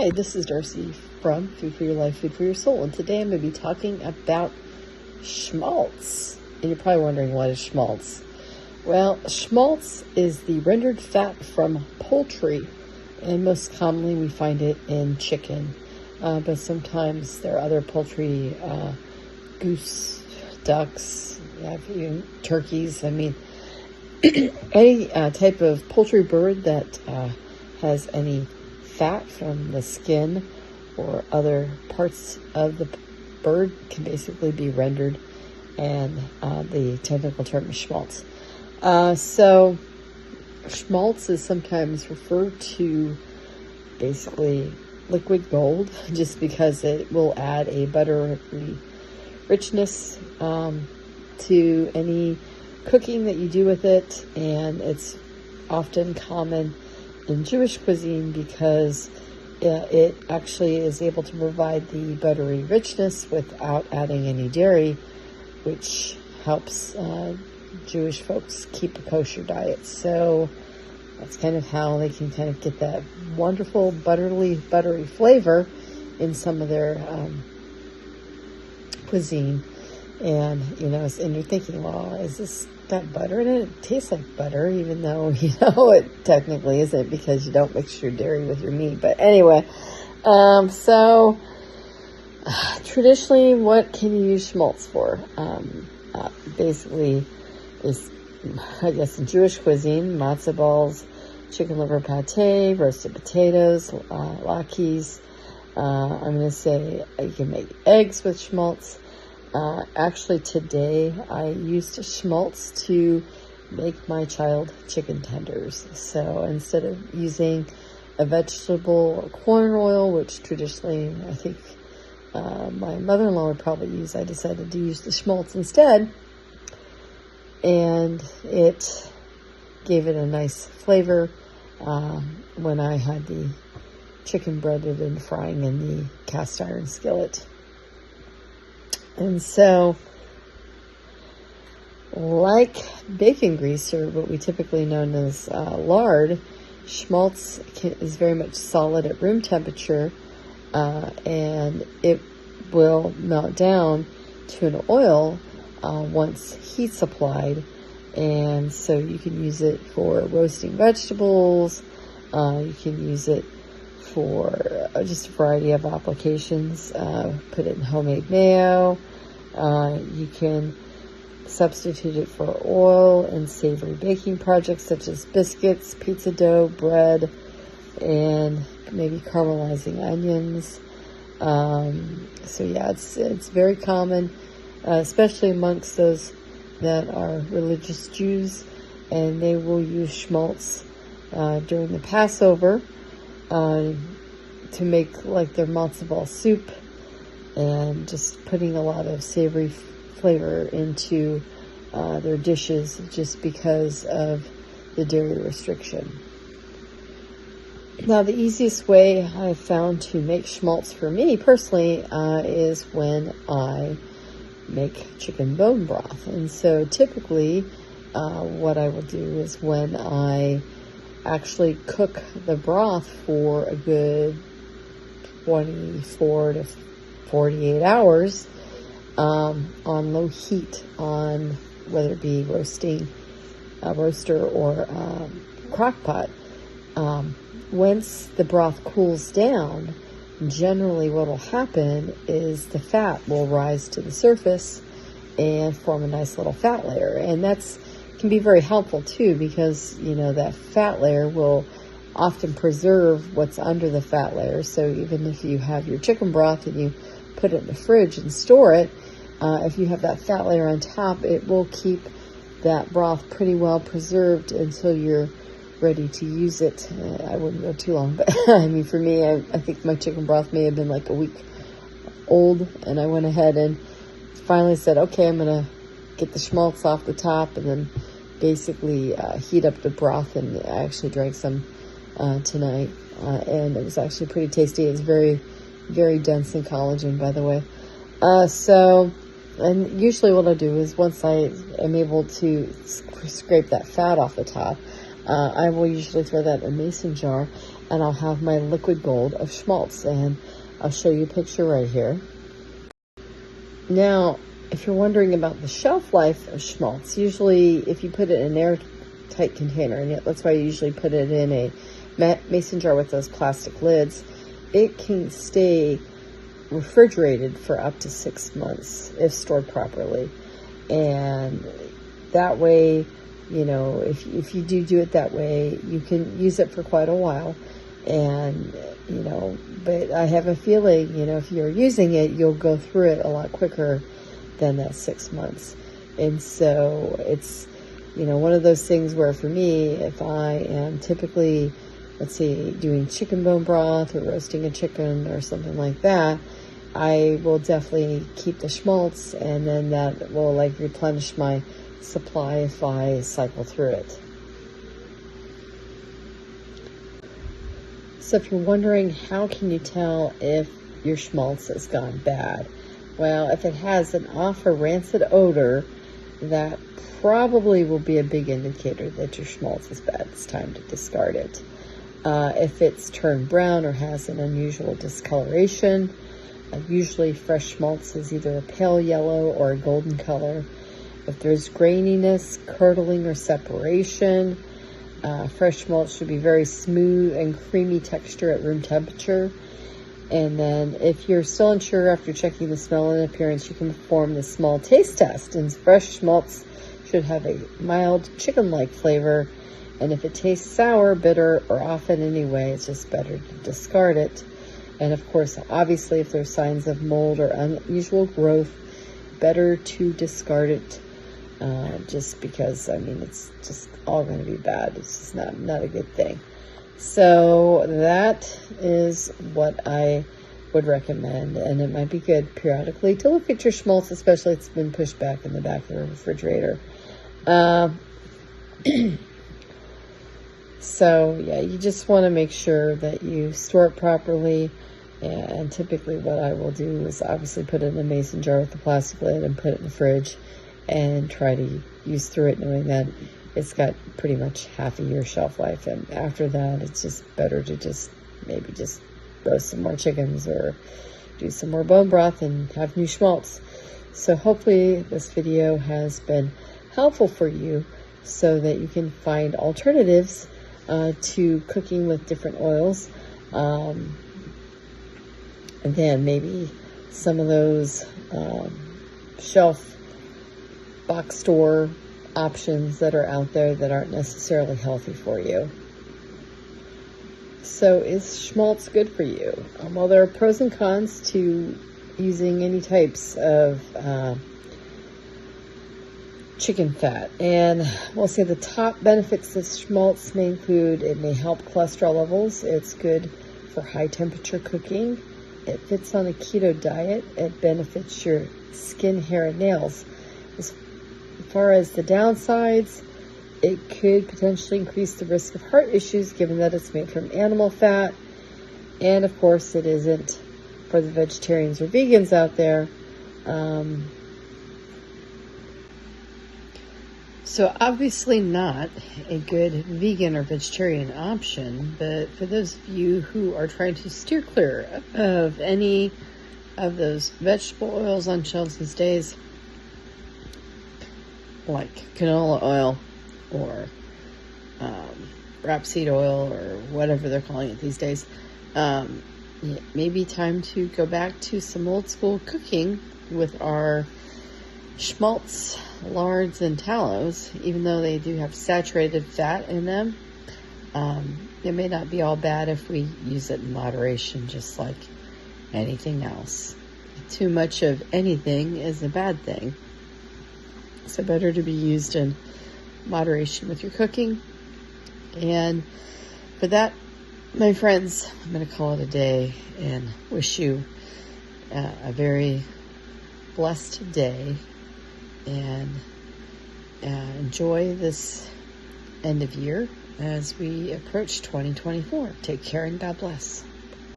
Hi, this is Darcy from Food for Your Life, Food for Your Soul, and today I'm going to be talking about Schmaltz. And you're probably wondering, what is Schmaltz? Well, Schmaltz is the rendered fat from poultry, and most commonly we find it in chicken. But sometimes there are other poultry, goose, ducks, even turkeys. I mean, any type of poultry bird that has any fat from the skin or other parts of the bird can basically be rendered, and the technical term is schmaltz. So schmaltz is sometimes referred to basically liquid gold, just because it will add a buttery richness to any cooking that you do with it, and it's often common in Jewish cuisine because it actually is able to provide the buttery richness without adding any dairy, which helps Jewish folks keep a kosher diet. So that's kind of how they can kind of get that wonderful buttery flavor in some of their cuisine. And and you're thinking, well, is this got butter in it? It tastes like butter, even though it technically isn't, because you don't mix your dairy with your meat. But anyway, so traditionally, what can you use schmaltz for? Basically, is, I guess, in Jewish cuisine, matzah balls, chicken liver pate, roasted potatoes, latkes. I'm going to say you can make eggs with schmaltz. Actually, today I used schmaltz to make my child chicken tenders. So instead of using a vegetable or corn oil, which traditionally I think my mother-in-law would probably use, I decided to use the schmaltz instead. And it gave it a nice flavor when I had the chicken breaded and frying in the cast iron skillet. And so, like bacon grease, or what we typically know as lard, schmaltz is very much solid at room temperature, and it will melt down to an oil once heat's applied. And so you can use it for roasting vegetables. You can use it for just a variety of applications. Put it in homemade mayo. You can substitute it for oil in savory baking projects such as biscuits, pizza dough, bread, and maybe caramelizing onions. So yeah, it's very common, especially amongst those that are religious Jews, and they will use schmaltz during the Passover to make like their matzo ball soup, and just putting a lot of savory flavor into their dishes just because of the dairy restriction. Now, the easiest way I've found to make schmaltz for me personally is when I make chicken bone broth. And so typically what I will do is, when I actually cook the broth for a good 24 to 48 hours on low heat, on whether it be roaster or crock pot. Once the broth cools down, generally what will happen is the fat will rise to the surface and form a nice little fat layer. And that's can be very helpful too, because that fat layer will often preserve what's under the fat layer. So even if you have your chicken broth and you put it in the fridge and store it, if you have that fat layer on top, it will keep that broth pretty well preserved until you're ready to use it. I wouldn't go too long, but I mean, for me, I think my chicken broth may have been like a week old, and I went ahead and finally said, okay, I'm going to get the schmaltz off the top, and then basically heat up the broth. And I actually drank some tonight, and it was actually pretty tasty. It's very, very dense in collagen, by the way. And usually what I'll do is, once I am able to scrape that fat off the top, I will usually throw that in a mason jar, and I'll have my liquid gold of Schmaltz, and I'll show you a picture right here. Now, if you're wondering about the shelf life of Schmaltz, usually if you put it in an airtight container, and that's why I usually put it in a mason jar with those plastic lids, it can stay refrigerated for up to 6 months if stored properly. And that way, you know, if you do it that way, you can use it for quite a while. And, you know, but I have a feeling, you know, if you're using it, you'll go through it a lot quicker than that 6 months. And so it's, you know, one of those things where for me, if I am typically, let's say, doing chicken bone broth or roasting a chicken or something like that, I will definitely keep the Schmaltz, and then that will like replenish my supply if I cycle through it. So if you're wondering, how can you tell if your Schmaltz has gone bad? Well, if it has an off or rancid odor, that probably will be a big indicator that your Schmaltz is bad. It's time to discard it. If it's turned brown or has an unusual discoloration, usually fresh Schmaltz is either a pale yellow or a golden color. If there's graininess, curdling, or separation, fresh Schmaltz should be very smooth and creamy texture at room temperature. And then if you're still unsure after checking the smell and appearance, you can perform the small taste test. And fresh Schmaltz should have a mild chicken-like flavor. And if it tastes sour, bitter, or off in any way, it's just better to discard it. And of course, obviously, if there's signs of mold or unusual growth, better to discard it. Just because, I mean, it's just all going to be bad. It's just not a good thing. So that is what I would recommend, and it might be good periodically to look at your Schmaltz, especially if it's been pushed back in the back of the refrigerator. So yeah, you just want to make sure that you store it properly. And typically what I will do is obviously put it in a mason jar with a plastic lid and put it in the fridge and try to use through it, knowing that it's got pretty much half a year shelf life. And after that, it's just better to maybe roast some more chickens or do some more bone broth and have new Schmaltz. So hopefully this video has been helpful for you so that you can find alternatives to cooking with different oils. And then maybe some of those shelf box store options that are out there that aren't necessarily healthy for you. So is Schmaltz good for you? Well, there are pros and cons to using any types of chicken fat. And we'll say the top benefits of Schmaltz may include, it may help cholesterol levels. It's good for high temperature cooking. It fits on a keto diet. It benefits your skin, hair, and nails. As far as the downsides, it could potentially increase the risk of heart issues given that it's made from animal fat. And of course, it isn't for the vegetarians or vegans out there. So obviously not a good vegan or vegetarian option, but for those of you who are trying to steer clear of any of those vegetable oils on shelves these days, like canola oil or rapeseed oil or whatever they're calling it these days, it may be time to go back to some old school cooking with our Schmaltz lards and tallows. Even though they do have saturated fat in them, it may not be all bad if we use it in moderation, just like anything else. Too much of anything is a bad thing. So better to be used in moderation with your cooking. And for that, my friends, I'm going to call it a day and wish you a very blessed day, and enjoy this end of year as we approach 2024. Take care and God bless.